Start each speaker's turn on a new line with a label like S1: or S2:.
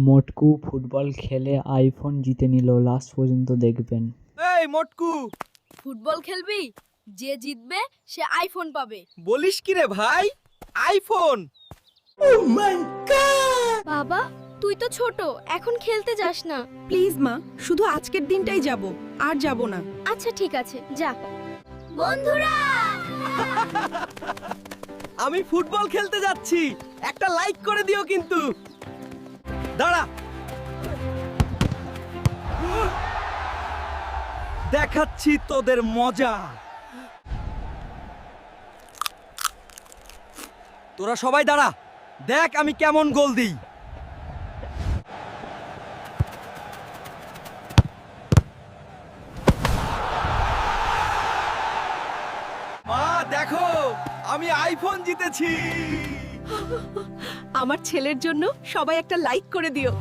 S1: মোটকু football খেলে iPhone জিতে নিল, লাস্ট পর্যন্ত দেখবেন।
S2: এই মোটকু,
S3: ফুটবল খেলবি? যে জিতবে সে আইফোন পাবে।
S2: বলিস কি রে ভাই? আইফোন?
S3: বাবা, তুই তো ছোট, এখন খেলতে যাস না।
S4: প্লিজ মা, শুধু আজকের দিনটাই যাব, আর যাব না।
S3: আচ্ছা ঠিক আছে, যা। বন্ধুরা,
S2: আমি ফুটবল খেলতে যাচ্ছি, একটা লাইক করে দিও কিন্তু। দাঁড়া, দেখাচ্ছি তোদের মজা। তোরা সবাই দাঁড়া, দেখ আমি কেমন গোল দিই। মা দেখো, আমি আইফোন জিতেছি।
S4: আমার ছেলের জন্য সবাই একটা লাইক করে দিও।